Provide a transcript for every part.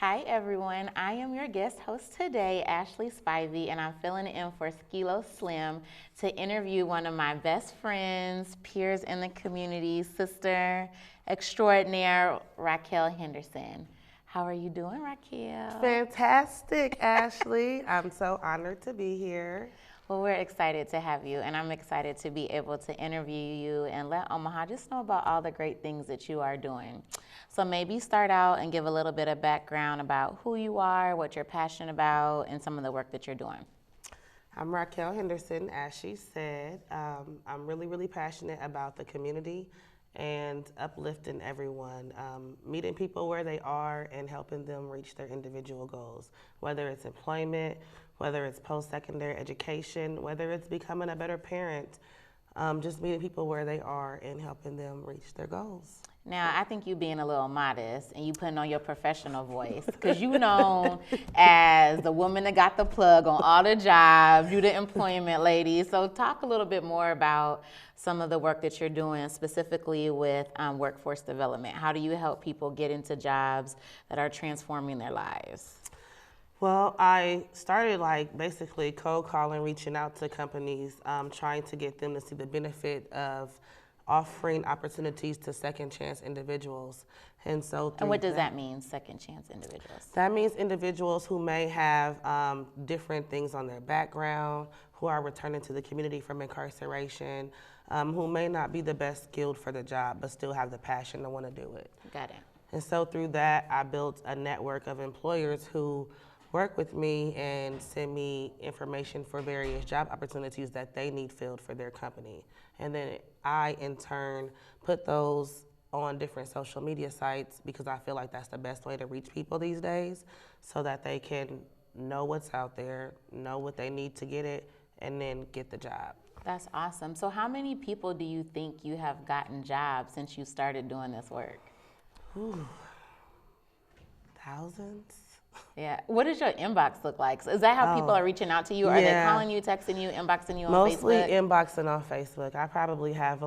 Hi everyone, I am your guest host today, Ashlei Spivey, and I'm filling in for Skilo Slim to interview one of my best friends, peers in the community, sister extraordinaire, Racquel Henderson. How are you doing, Racquel? Fantastic, Ashley. I'm so honored to be here. Well, we're excited to have you, and I'm excited to be able to interview you and let Omaha just know about all the great things that you are doing. So maybe start out and give a little bit of background about who you are, what you're passionate about, and some of the work that you're doing. I'm Racquel Henderson, as she said. I'm really passionate about the community and uplifting everyone, meeting people where they are and helping them reach their individual goals, whether it's employment, whether it's post-secondary education, whether it's becoming a better parent, just meeting people where they are and helping them reach their goals. Now, I think you being a little modest and you putting on your professional voice because you known as the woman that got the plug on all the jobs, you the employment lady. So talk a little bit more about some of the work that you're doing specifically with workforce development. How do you help people get into jobs that are transforming their lives? Well, I started basically cold calling, reaching out to companies, trying to get them to see the benefit of offering opportunities to second chance individuals. And so And what does that mean, second chance individuals? that means individuals who may have different things on their background, who are returning to the community from incarceration, who may not be the best skilled for the job, but still have the passion to want to do it. Got it. And so through that, I built a network of employers who work with me and send me information for various job opportunities that they need filled for their company. And then I, in turn, put those on different social media sites because I feel like that's the best way to reach people these days so that they can know what's out there, know what they need to get it, and then get the job. That's awesome. So how many people do you think you have gotten jobs since you started doing this work? Ooh, thousands? Yeah. What does your inbox look like? So is that how people are reaching out to you? Are they yeah. calling you, texting you, inboxing you on Mostly Facebook? inboxing on Facebook. I probably have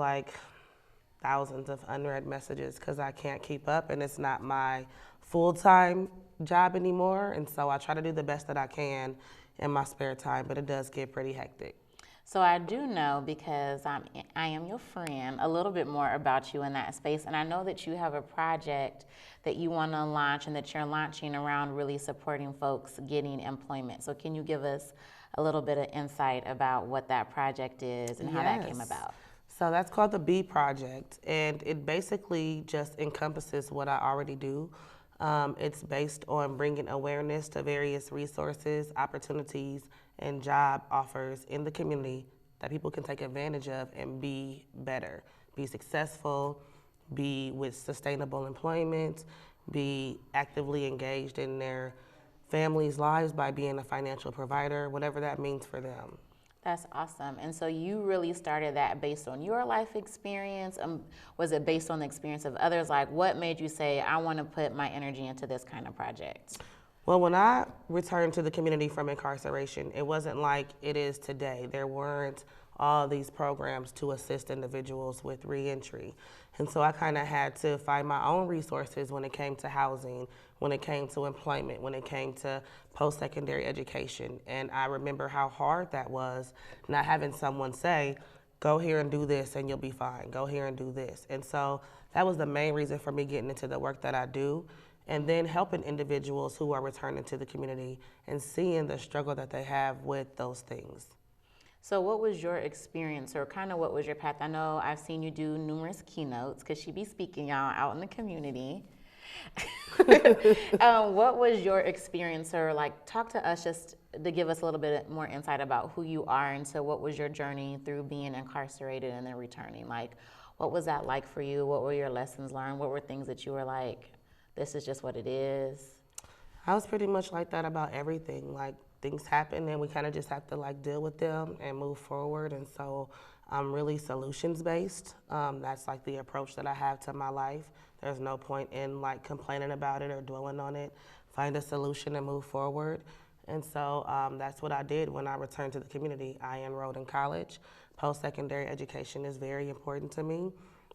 thousands of unread messages because I can't keep up and it's not my full-time job anymore. And so I try to do the best that I can in my spare time, but it does get pretty hectic. So I do know because I am your friend a little bit more about you in that space, and I know that you have a project that you want to launch and that you're launching around really supporting folks getting employment. So can you give us a little bit of insight about what that project is and how that came Yes. about? So that's called the B Project, and it basically just encompasses what I already do. It's based on bringing awareness to various resources, opportunities, and job offers in the community that people can take advantage of and be better, be successful, be with sustainable employment, be actively engaged in their families' lives by being a financial provider, whatever that means for them. That's awesome. And so you really started that based on your life experience? Was it based on the experience of others? Like, what made you say, I want to put my energy into this kind of project? Well, when I returned to the community from incarceration, it wasn't like it is today. There weren't all these programs to assist individuals with reentry. And so I kind of had to find my own resources when it came to housing, when it came to employment, when it came to post-secondary education. And I remember how hard that was, not having someone say, go here and do this and you'll be fine. Go here and do this. And so that was the main reason for me getting into the work that I do. And then helping individuals who are returning to the community and seeing the struggle that they have with those things. So what was your experience or kind of what was your path? I know I've seen you do numerous keynotes because she be speaking y'all out in the community. What was your experience or talk to us just to give us a little bit more insight about who you are and so what was your journey through being incarcerated and then returning? What was that like for you? What were your lessons learned? What were things that you were like, this is just what it is? I was pretty much like that about everything. Things happen and we kind of just have to deal with them and move forward. And so I'm really solutions based. That's the approach that I have to my life. There's no point in complaining about it or dwelling on it. Find a solution and move forward. And so that's what I did when I returned to the community. I enrolled in college. Post-secondary education is very important to me.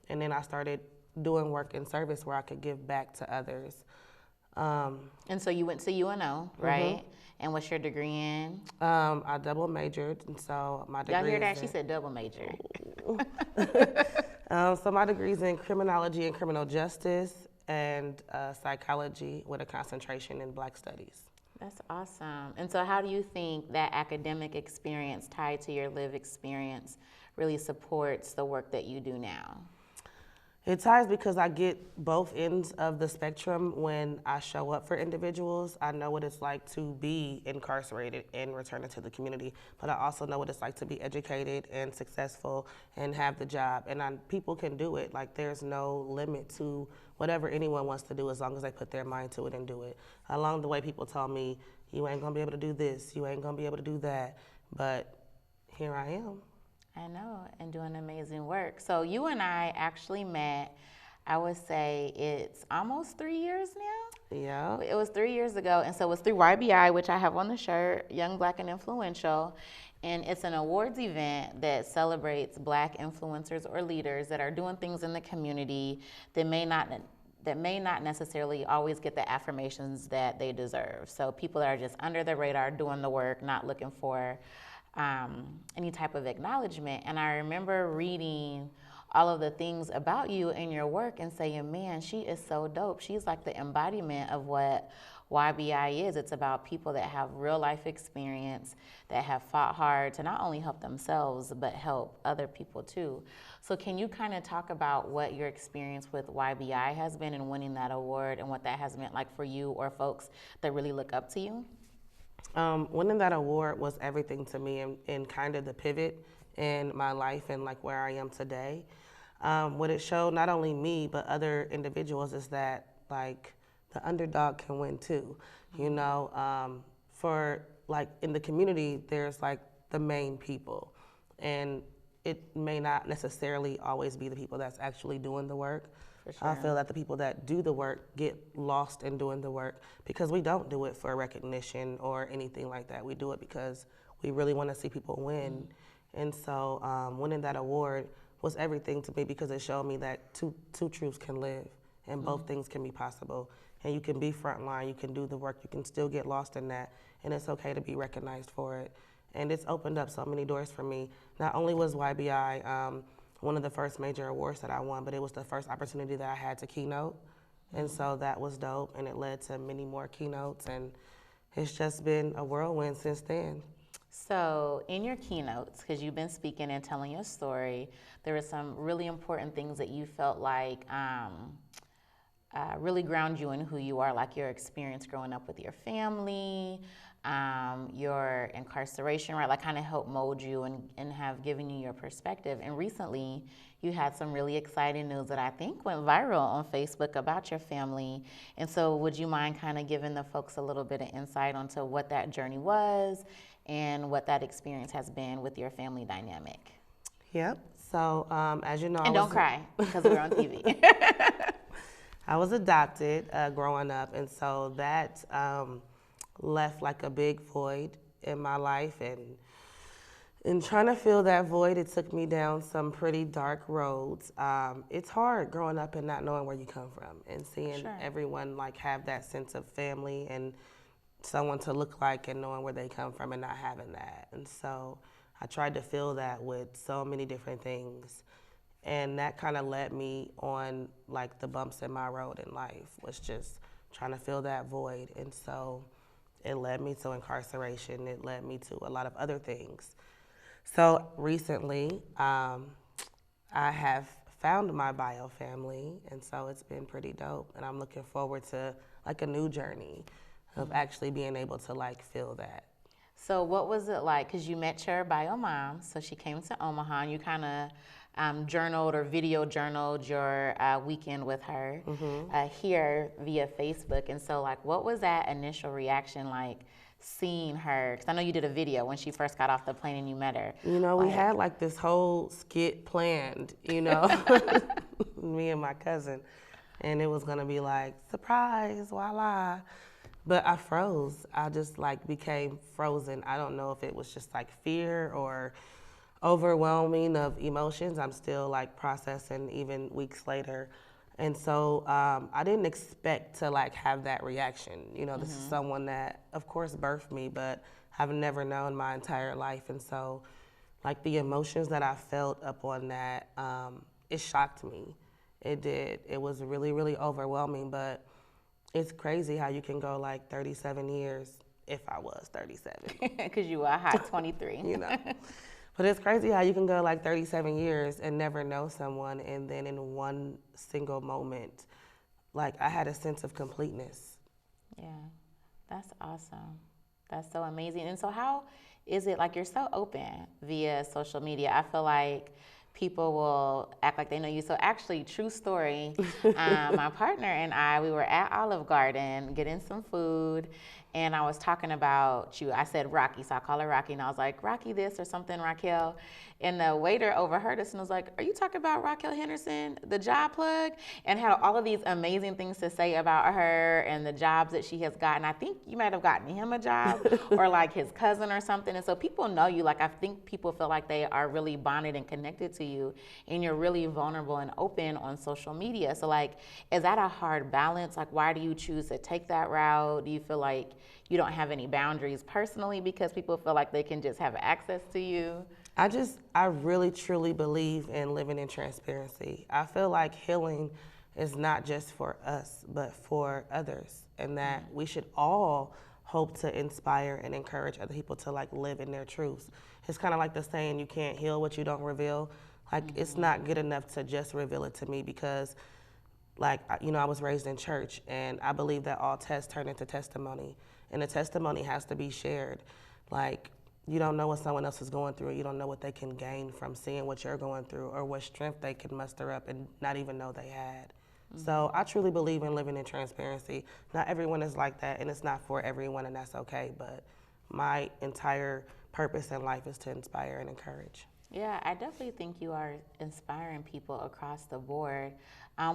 And then I started doing work in service where I could give back to others. And so you went to UNO, right? And what's your degree in? I double majored, and so my degree Y'all hear that? is She said double major. so my degree is in criminology and criminal justice and psychology with a concentration in Black studies. That's awesome. And so how do you think that academic experience tied to your lived experience really supports the work that you do now? It ties because I get both ends of the spectrum when I show up for individuals. I know what it's like to be incarcerated and return into the community, but I also know what it's like to be educated and successful and have the job. And people can do it. Like, there's no limit to whatever anyone wants to do as long as they put their mind to it and do it. Along the way, people tell me, you ain't gonna be able to do this, you ain't gonna be able to do that, but here I am. I know, and doing amazing work. So you and I actually met, I would say it's almost 3 years now. Yeah. It was 3 years ago, and so it was through YBI, which I have on the shirt, Young, Black, and Influential. And it's an awards event that celebrates Black influencers or leaders that are doing things in the community that may not necessarily always get the affirmations that they deserve. So people that are just under the radar doing the work, not looking for any type of acknowledgement. And I remember reading all of the things about you and your work and saying, man, she is so dope. She's like the embodiment of what YBI is. It's about people that have real life experience, that have fought hard to not only help themselves, but help other people too. So can you kind of talk about what your experience with YBI has been in winning that award and what that has meant like for you or folks that really look up to you? Winning that award was everything to me and kind of the pivot in my life and like where I am today. What it showed not only me but other individuals is that like the underdog can win too. You know, for like in the community, there's like the main people, and it may not necessarily always be the people that's actually doing the work. Sure. I feel that the people that do the work get lost in doing the work because we don't do it for recognition or anything like that. We do it because we really want to see people win. And so winning that award was everything to me because it showed me that two truths can live and both things can be possible. And you can be frontline, you can do the work, you can still get lost in that, and it's okay to be recognized for it. And it's opened up so many doors for me. Not only was YBI one of the first major awards that I won, but it was the first opportunity that I had to keynote. And so that was dope, and it led to many more keynotes, and it's just been a whirlwind since then. So in your keynotes, because you've been speaking and telling your story, there were some really important things that you felt like really ground you in who you are, like your experience growing up with your family, your incarceration, right? Like kind of helped mold you and have given you your perspective. And recently, you had some really exciting news that I think went viral on Facebook about your family. And so would you mind kind of giving the folks a little bit of insight onto what that journey was and what that experience has been with your family dynamic? Yep. So as you know, and don't cry because we're on TV. I was adopted growing up, and so that left like a big void in my life, and in trying to fill that void, it took me down some pretty dark roads. It's hard growing up and not knowing where you come from and seeing everyone like have that sense of family and someone to look like and knowing where they come from and not having that. And so I tried to fill that with so many different things. And that kind of led me on like the bumps in my road in life, was just trying to fill that void. And so it led me to incarceration. It led me to a lot of other things. So recently, I have found my bio family, and so it's been pretty dope. And I'm looking forward to like a new journey of actually being able to like feel that. So what was it like? Because you met your bio mom, so she came to Omaha, and you kind of journaled or video journaled your weekend with her here via Facebook. And so like, what was that initial reaction like seeing her? Because I know you did a video when she first got off the plane and you met her. You know, we had like this whole skit planned, you know, me and my cousin. And it was gonna be like, surprise, voila. But I froze. I just like became frozen. I don't know if it was just like fear or overwhelming of emotions. I'm still like processing even weeks later. And so I didn't expect to like have that reaction. You know, this is someone that, of course, birthed me, but I've never known my entire life. And so, like, the emotions that I felt upon that, it shocked me. It did. It was really, really overwhelming, but it's crazy how you can go like 37 years, if I was 37. Because you are a hot 23. You know. But it's crazy how you can go like 37 years and never know someone, and then in one single moment, like, I had a sense of completeness. Yeah, that's awesome. That's so amazing. And so how is it, like, you're so open via social media? I feel like people will act like they know you. So actually, true story, my partner and I, we were at Olive Garden getting some food, and I was talking about you. I said Rocky, so I call her Rocky, and I was like, Rocky this or something, Racquel. And the waiter overheard us and was like, are you talking about Racquel Henderson, the job plug? And had all of these amazing things to say about her and the jobs that she has gotten. I think you might have gotten him a job or like his cousin or something. And so people know you. Like, I think people feel like they are really bonded and connected to you, and you're really vulnerable and open on social media. So, like, is that a hard balance? Like, why do you choose to take that route? Do you feel like you don't have any boundaries personally because people feel like they can just have access to you? I really truly believe in living in transparency. I feel like healing is not just for us, but for others, and that we should all hope to inspire and encourage other people to like live in their truths. It's kind of like the saying, you can't heal what you don't reveal. Like, it's not good enough to just reveal it to me, because like, you know, I was raised in church, and I believe that all tests turn into testimony, and the testimony has to be shared. Like, you don't know what someone else is going through. You don't know what they can gain from seeing what you're going through, or what strength they can muster up and not even know they had. So I truly believe in living in transparency. Not everyone is like that, and it's not for everyone, and that's okay. But my entire purpose in life is to inspire and encourage. Yeah, I definitely think you are inspiring people across the board.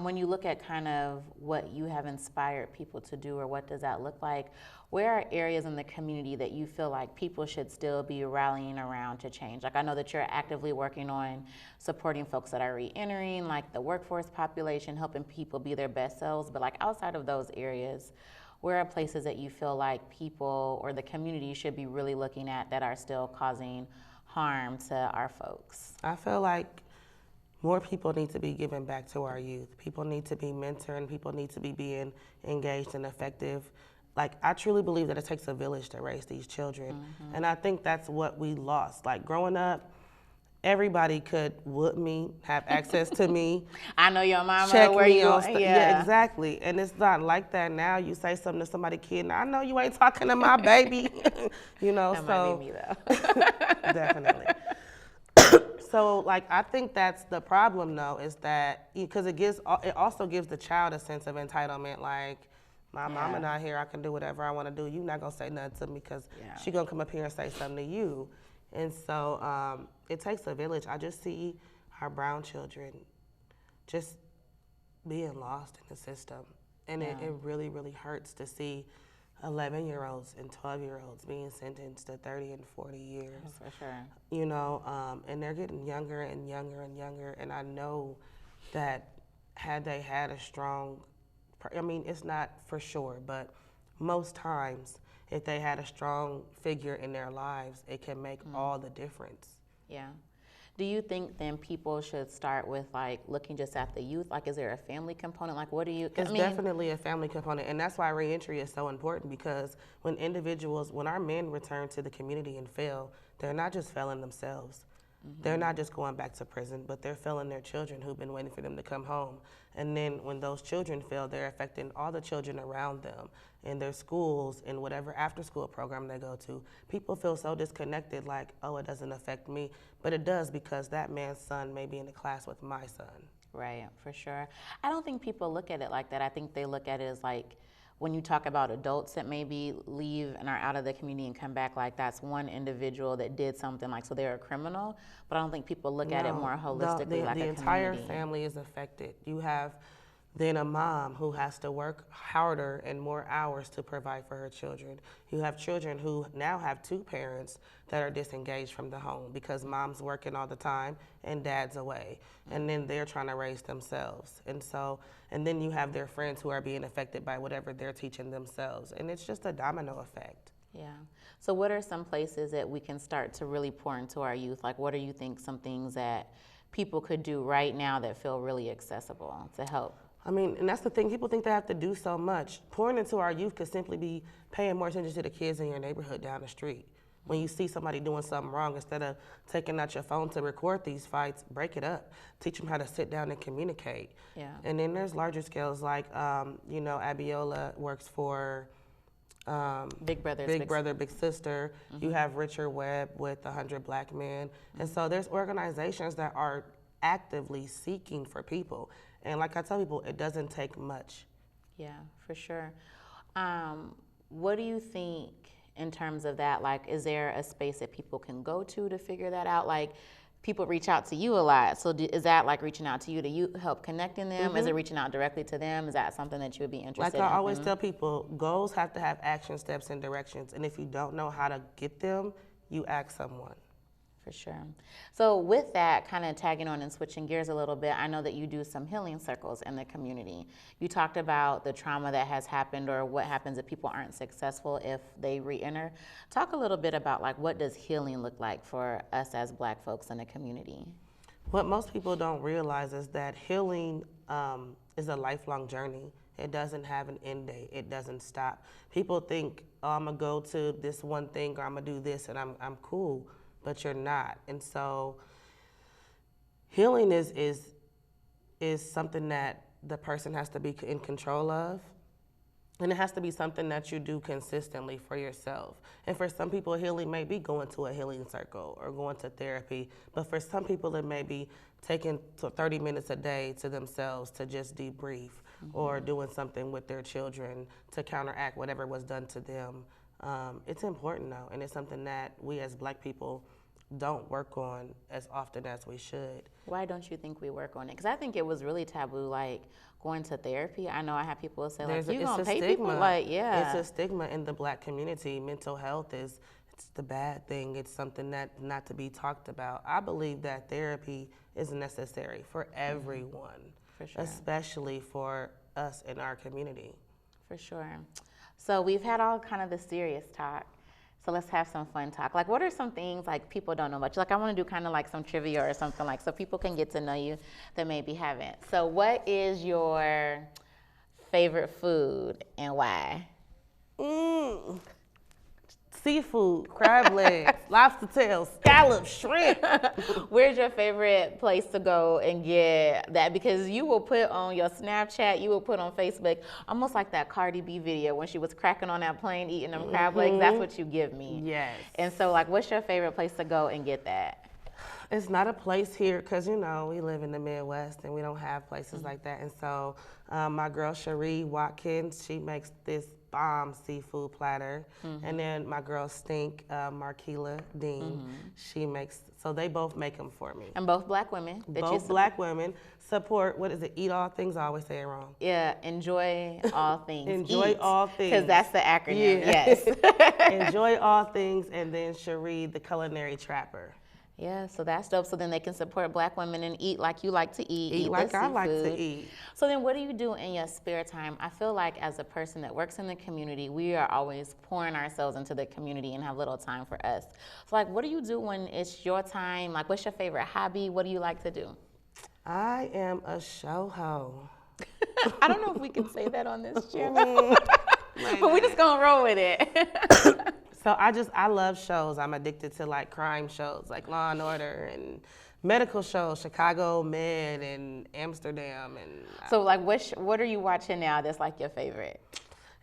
When you look at kind of what you have inspired people to do, or what does that look like, where are areas in the community that you feel like people should still be rallying around to change? Like, I know that you're actively working on supporting folks that are re-entering, like the workforce population, helping people be their best selves, but like outside of those areas, where are places that you feel like people or the community should be really looking at that are still causing harm to our folks? I feel like more people need to be giving back to our youth. People need to be mentoring. People need to be being engaged and effective. Like, I truly believe that it takes a village to raise these children. And I think that's what we lost. Like, growing up, everybody could whoop me, have access to me. I know your mama, check where me you on going? yeah, exactly. And it's not like that now. You say something to somebody's kid, and I know you ain't talking to my baby. You know, That so might be me, though. definitely. So, like, I think that's the problem, though, is that because it also gives the child a sense of entitlement. Like, my mama not here, I can do whatever I want to do. You're not gonna say nothing to me because she gonna come up here and say something to you. And so it takes a village. I just see our brown children just being lost in the system, and it really, really hurts to see 11-year-olds and 12-year-olds being sentenced to 30 and 40 years. For sure. You know, and they're getting younger and younger and younger. And I know that had they had a strong, I mean, it's not for sure, but most times, if they had a strong figure in their lives, it can make all the difference. Yeah. Do you think then people should start with like looking just at the youth? Like, is there a family component? Like, what do you? It's definitely a family component, and that's why reentry is so important, because when our men return to the community and fail, they're not just failing themselves. They're not just going back to prison, but they're failing their children who've been waiting for them to come home. And then when those children fail, they're affecting all the children around them in their schools, in whatever after-school program they go to. People feel so disconnected, like, oh, it doesn't affect me. But it does, because that man's son may be in the class with my son. Right, for sure. I don't think people look at it like that. I think they look at it as like, when you talk about adults that maybe leave and are out of the community and come back, like that's one individual that did something, like, so they're a criminal. But I don't think people look at it more holistically, like the a entire community. family is affected. You have Then a mom who has to work harder and more hours to provide for her children. You have children who now have two parents that are disengaged from the home because mom's working all the time and dad's away. And then they're trying to raise themselves. And then you have their friends who are being affected by whatever they're teaching themselves. And it's just a domino effect. Yeah. So what are some places that we can start to really pour into our youth? Like, what do you think some things that people could do right now that feel really accessible to help? I mean, and that's the thing, people think they have to do so much. Pouring into our youth could simply be paying more attention to the kids in your neighborhood down the street. When you see somebody doing something wrong, instead of taking out your phone to record these fights, break it up. Teach them how to sit down and communicate. Yeah. And then there's larger scales like, Abiola works for Big Brother, Big Sister. You have Richard Webb with 100 Black Men. And so there's organizations that are actively seeking for people. And like I tell people, it doesn't take much. Yeah, for sure. What do you think in terms of that? Like, is there a space that people can go to figure that out? Like, people reach out to you a lot. So is that like reaching out to you? Do you help connecting them? Is it reaching out directly to them? Is that something that you would be interested in? Like I always tell people, goals have to have action steps and directions. And if you don't know how to get them, you ask someone. For sure. So with that, kind of tagging on and switching gears a little bit, I know that you do some healing circles in the community. You talked about the trauma that has happened or what happens if people aren't successful if they re-enter. Talk a little bit about like what does healing look like for us as Black folks in the community? What most people don't realize is that healing is a lifelong journey. It doesn't have an end date. It doesn't stop. People think, oh, I'm gonna go to this one thing or I'm gonna do this and I'm cool. But you're not. And so healing is something that the person has to be in control of. And it has to be something that you do consistently for yourself. And for some people, healing may be going to a healing circle or going to therapy. But for some people, it may be taking 30 minutes a day to themselves to just debrief or doing something with their children to counteract whatever was done to them. It's important though, and it's something that we as Black people don't work on as often as we should. Why don't you think we work on it? Because I think it was really taboo, like going to therapy. I know I have people say, like, you gonna pay people? Like, yeah. It's a stigma in the Black community. Mental health it's the bad thing. It's something that not to be talked about. I believe that therapy is necessary for everyone, for sure. Especially for us in our community. For sure. So we've had all kind of the serious talk. So let's have some fun talk. Like, what are some things like people don't know about you? Like, I want to do kind of like some trivia or something like so people can get to know you that maybe haven't. So what is your favorite food and why? Seafood, crab legs, lobster tails, scallops, shrimp. Where's your favorite place to go and get that? Because you will put on your Snapchat, you will put on Facebook, almost like that Cardi B video when she was cracking on that plane eating them crab legs. That's what you give me. Yes. And so, like, what's your favorite place to go and get that? It's not a place here because, you know, we live in the Midwest and we don't have places like that. And so my girl Cherie Watkins, she makes this bomb seafood platter. And then my girl Stink, Marquila Dean, she makes, so they both make them for me. And both Black women. Both Black women support, what is it, eat all things, I always say it wrong. Yeah, enjoy all things. Enjoy all things. Because that's the acronym, yes. Enjoy all things, and then Cherie, the culinary trapper. Yeah, so that's dope. So then they can support Black women and eat like you like to eat. Eat like I like to eat. So then what do you do in your spare time? I feel like as a person that works in the community, we are always pouring ourselves into the community and have little time for us. So like, what do you do when it's your time? Like, what's your favorite hobby? What do you like to do? I am a show hoe. I don't know if we can say that on this channel, but we're just gonna roll with it. So I love shows. I'm addicted to like crime shows, like Law and Order, and medical shows, Chicago Med and Amsterdam. And so like, what are you watching now that's like your favorite?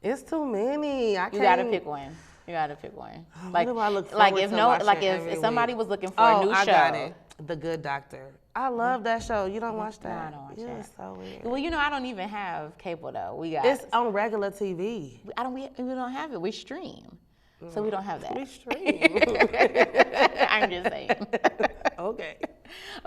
It's too many. You gotta pick one. You gotta pick one. Like, what do I look forward if somebody was looking for a new show. I got it. The Good Doctor. I love that show. You don't watch that? No, I don't watch that. It's so weird. Well, you know, I don't even have cable though. It's on regular TV. We don't have it. We stream. So we don't have that. We stream. I'm just saying. Okay.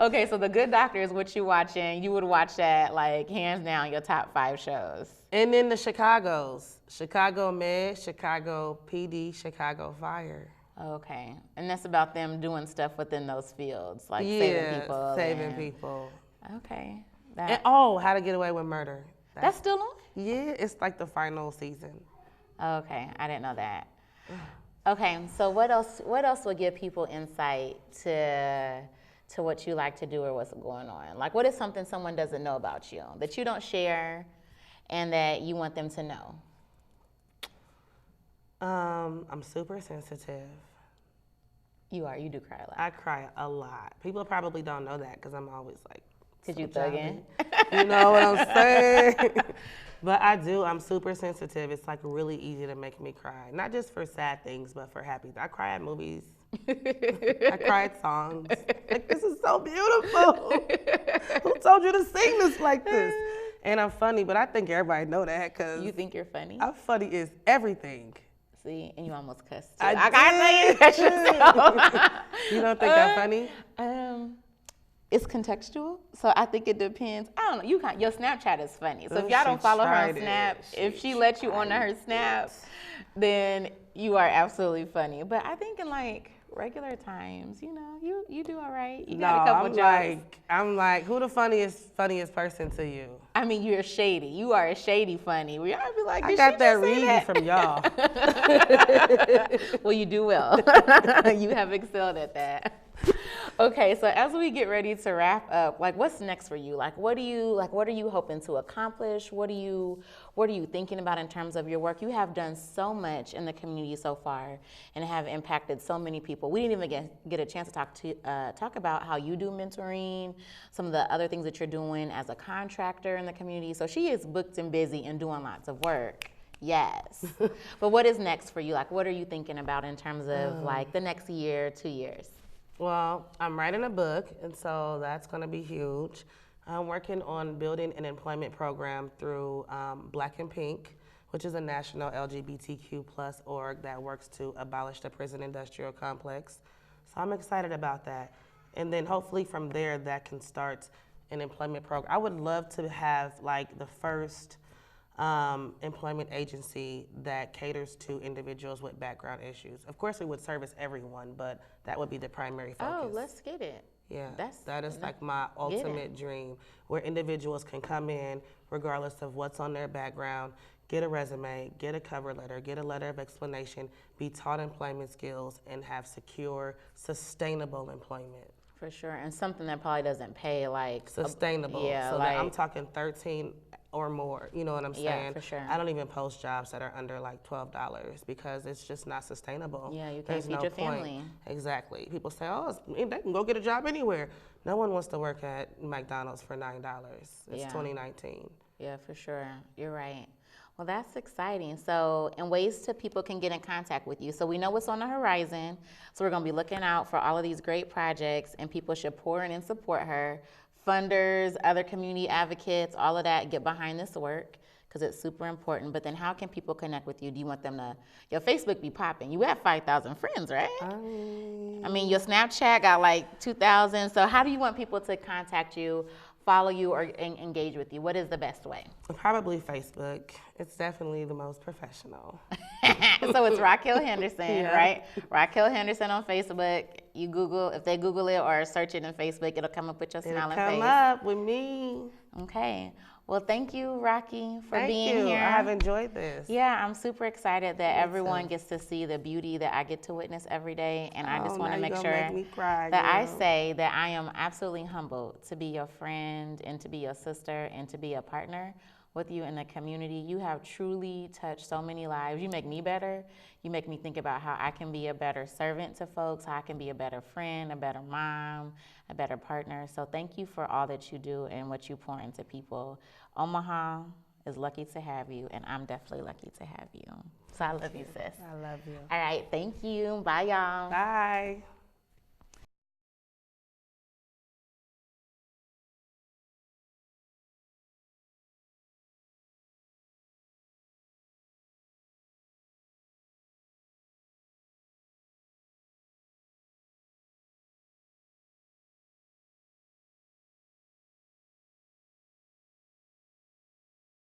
Okay, so The Good Doctor is what you watching. You would watch that, like, hands down, your top 5 shows. And then the Chicago's. Chicago Med, Chicago PD, Chicago Fire. Okay, and that's about them doing stuff within those fields, like saving people. Saving people. Okay. And How to Get Away with Murder. That's still on? Yeah, it's like the final season. Okay, I didn't know that. Okay, so what else would give people insight to what you like to do or what's going on? Like, what is something someone doesn't know about you that you don't share and that you want them to know? I'm super sensitive. You are. You do cry a lot. I cry a lot. People probably don't know that because I'm always like, because you thugging. You know what I'm saying? But I do. I'm super sensitive. It's like really easy to make me cry. Not just for sad things, but for happy. I cry at movies. I cry at songs. Like, this is so beautiful. Who told you to sing this like this? And I'm funny, but I think everybody know that because you think you're funny. I'm funny is everything. See, and you almost cussed. I gotta say you cuss yourself. You don't think I'm funny? It's contextual, so I think it depends. I don't know. Your Snapchat is funny. So if y'all don't follow her on Snap, if she lets you on her Snap, then you are absolutely funny. But I think in like regular times, you know, you do all right. You got a couple jokes. I'm like, who the funniest person to you? I mean, you're shady. You are a shady funny. Where y'all be like, I got that reading from y'all. Well, you do well. You have excelled at that. Okay, so as we get ready to wrap up, like, what's next for you? Like, what are you hoping to accomplish? What are you thinking about in terms of your work? You have done so much in the community so far and have impacted so many people. We didn't even get a chance to talk about how you do mentoring, some of the other things that you're doing as a contractor in the community. So she is booked and busy and doing lots of work. Yes. But what is next for you? Like, what are you thinking about in terms of like the next year, 2 years? Well, I'm writing a book, and so that's going to be huge. I'm working on building an employment program through Black and Pink, which is a national LGBTQ+ org that works to abolish the prison industrial complex. So I'm excited about that. And then hopefully from there, that can start an employment program. I would love to have like the first employment agency that caters to individuals with background issues. Of course, we would service everyone, but that would be the primary focus. Oh, let's get it. Yeah, that is like my ultimate dream, where individuals can come in regardless of what's on their background, get a resume, get a cover letter, get a letter of explanation, be taught employment skills, and have secure, sustainable employment. For sure, and something that probably doesn't pay like sustainable. Yeah, so like, that I'm talking 13 or more. You know what I'm saying? Yeah, for sure. I don't even post jobs that are under like $12 because it's just not sustainable. Yeah, you can't feed your family. Exactly. People say, oh, they can go get a job anywhere. No one wants to work at McDonald's for $9. It's 2019. Yeah, for sure. You're right. Well, that's exciting. So, and ways to people can get in contact with you. So we know what's on the horizon. So we're going to be looking out for all of these great projects, and people should pour in and support her. Funders, other community advocates, all of that, get behind this work because it's super important. But then how can people connect with you? Do you want them to, your Facebook be popping. You have 5,000 friends, right? I mean, your Snapchat got like 2,000. So how do you want people to contact you, follow you, or engage with you? What is the best way? Probably Facebook. It's definitely the most professional. So it's Racquel Henderson, right? Racquel Henderson on Facebook. You Google, if they Google it or search it in Facebook, it'll come up with your smiling face. It'll come up with me. Okay. Well, thank you, Rocky, for being here. I have enjoyed this. Yeah, I'm super excited that everyone gets to see the beauty that I get to witness every day. And I just want to make sure that I say that I am absolutely humbled to be your friend and to be your sister and to be a partner with you in the community. You have truly touched so many lives. You make me better. You make me think about how I can be a better servant to folks, how I can be a better friend, a better mom, a better partner. So thank you for all that you do and what you pour into people. Omaha is lucky to have you, and I'm definitely lucky to have you. So I love you, sis. I love you. All right, thank you. Bye, y'all. Bye.